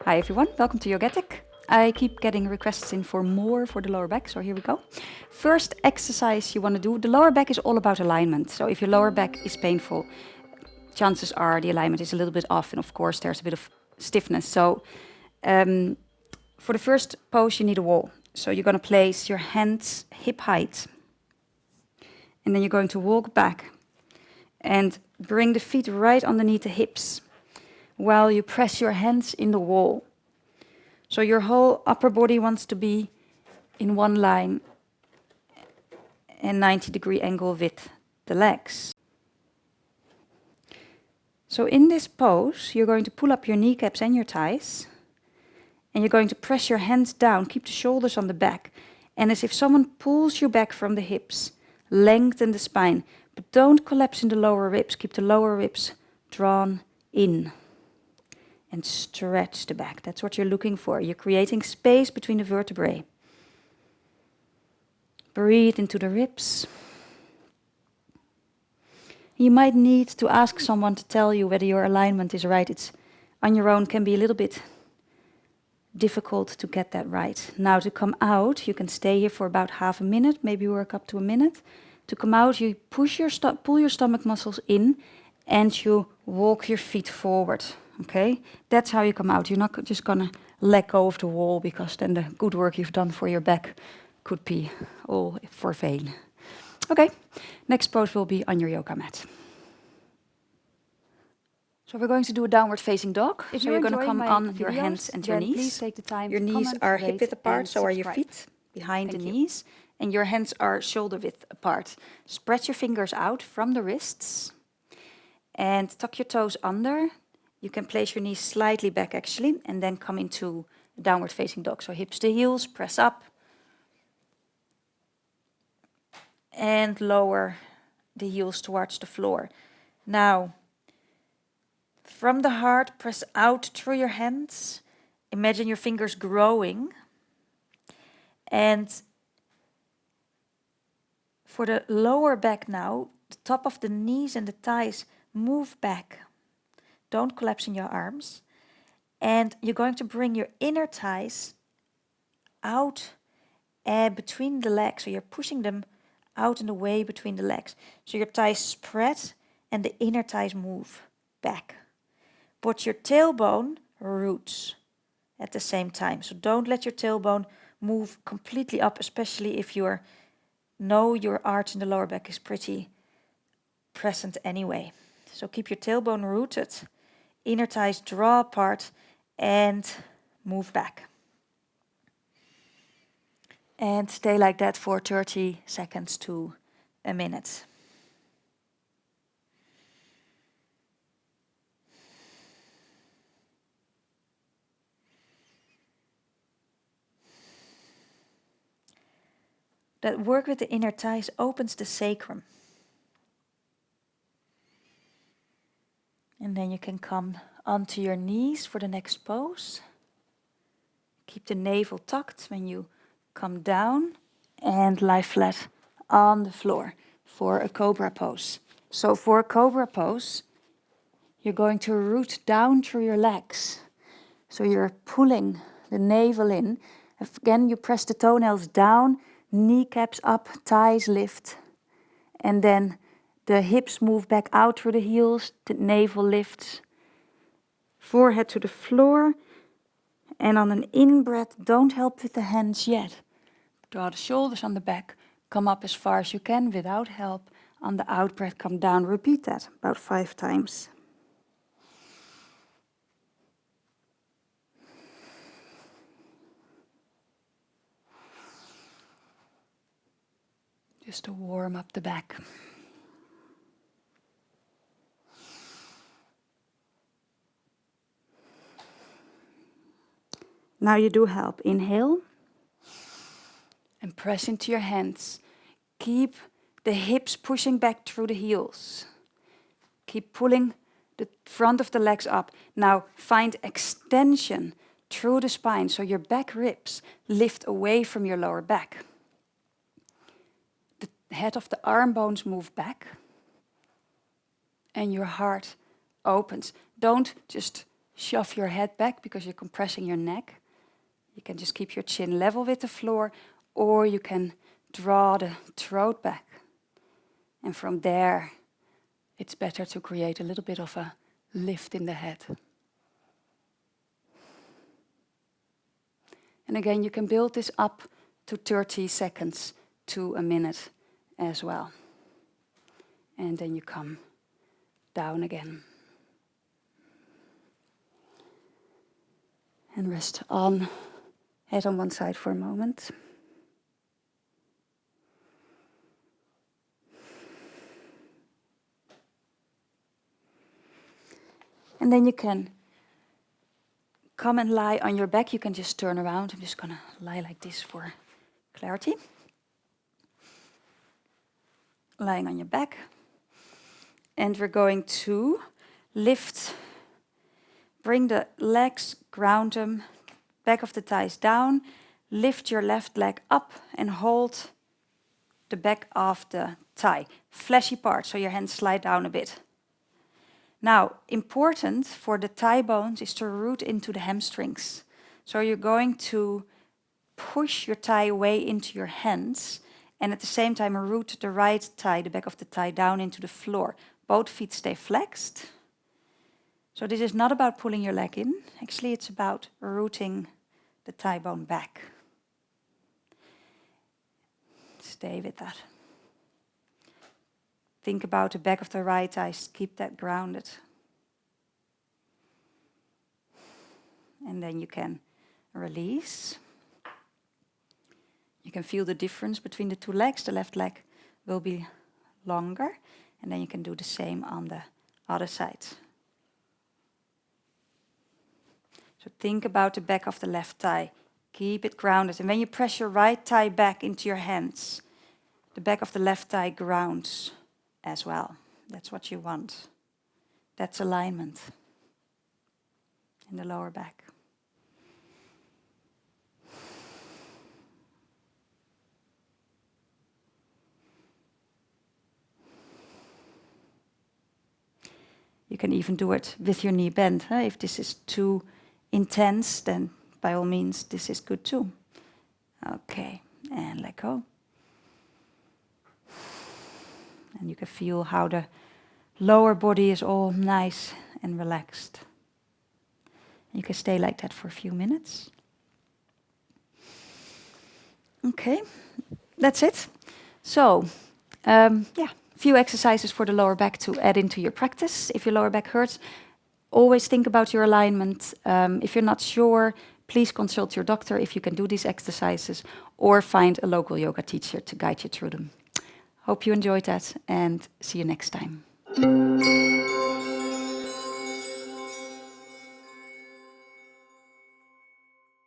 Hi everyone, welcome to Yogetic. I keep getting requests in for more for the lower back, so here we go. First exercise you want to do, the lower back is all about alignment. So if your lower back is painful, chances are the alignment is a little bit off, and of course there's a bit of stiffness. So for the first pose you need a wall. So you're going to place your hands hip height, and then you're going to walk back and bring the feet right underneath the hips while you press your hands in the wall. So your whole upper body wants to be in one line and 90-degree angle with the legs. So in this pose, you're going to pull up your kneecaps and your thighs, and you're going to press your hands down, keep the shoulders on the back, and as if someone pulls you back from the hips, lengthen the spine, but don't collapse in the lower ribs, keep the lower ribs drawn in. And stretch the back. That's what you're looking for. You're creating space between the vertebrae. Breathe into the ribs. You might need to ask someone to tell you whether your alignment is right. It's on your own can be a little bit difficult to get that right. Now to come out, you can stay here for about half a minute, maybe work up to a minute. To come out, you pull your stomach muscles in, and you walk your feet forward. Okay, that's how you come out. You're not just gonna let go of the wall, because then the good work you've done for your back could be all for vain. Okay, next pose will be on your yoga mat. So we're going to do a downward facing dog. So you're going to come on your hands and your knees. Please take the time your to knees comment, are rate, hip width apart, and so are your subscribe. feet behind Thank the you. knees, and your hands are shoulder width apart. Spread your fingers out from the wrists and tuck your toes under. You can place your knees slightly back actually, and then come into downward facing dog. So hips to heels, press up, and lower the heels towards the floor. Now, from the heart, press out through your hands. Imagine your fingers growing. And for the lower back now, the top of the knees and the thighs move back. Don't collapse in your arms. And you're going to bring your inner thighs out between the legs. So you're pushing them out and away between the legs. So your thighs spread and the inner thighs move back. But your tailbone roots at the same time. So don't let your tailbone move completely up, especially if you know your arch in the lower back is pretty present anyway. So keep your tailbone rooted, inner thighs draw apart, and move back. And stay like that for 30 seconds to a minute. That work with the inner thighs opens the sacrum. And then you can come onto your knees for the next pose. Keep the navel tucked when you come down, and lie flat on the floor for a cobra pose. So for a cobra pose, you're going to root down through your legs. So you're pulling the navel in. Again, you press the toenails down, kneecaps up, thighs lift. And then the hips move back out through the heels, the navel lifts. Forehead to the floor. And on an in-breath, don't help with the hands yet. Draw the shoulders on the back, come up as far as you can without help. On the out-breath, come down. Repeat that about 5 times. Just to warm up the back. Now you do help. Inhale. And press into your hands. Keep the hips pushing back through the heels. Keep pulling the front of the legs up. Now find extension through the spine, so your back ribs lift away from your lower back. The head of the arm bones move back. And your heart opens. Don't just shove your head back because you're compressing your neck. You can just keep your chin level with the floor, or you can draw the throat back. And from there, it's better to create a little bit of a lift in the head. And again, you can build this up to 30 seconds to a minute as well. And then you come down again. And rest on, head on one side for a moment. And then you can come and lie on your back. You can just turn around. I'm just going to lie like this for clarity. Lying on your back. And we're going to lift, bring the legs, ground them, back of the thighs down, lift your left leg up and hold the back of the thigh. Fleshy part, so your hands slide down a bit. Now, important for the thigh bones is to root into the hamstrings. So you're going to push your thigh way into your hands and at the same time root the right thigh, the back of the thigh, down into the floor. Both feet stay flexed. So this is not about pulling your leg in. Actually, it's about rooting the thigh bone back. Stay with that. Think about the back of the right thigh. Keep that grounded. And then you can release. You can feel the difference between the two legs. The left leg will be longer. And then you can do the same on the other side. So think about the back of the left thigh. Keep it grounded. And when you press your right thigh back into your hands, the back of the left thigh grounds as well. That's what you want. That's alignment in the lower back. You can even do it with your knee bent. If this is too intense, then by all means, this is good too. Okay, and let go. And you can feel how the lower body is all nice and relaxed. You can stay like that for a few minutes. Okay, that's it. So, few exercises for the lower back to add into your practice. If your lower back hurts, always think about your alignment. If you're not sure, please consult your doctor if you can do these exercises, or find a local yoga teacher to guide you through them. Hope you enjoyed that, and see you next time.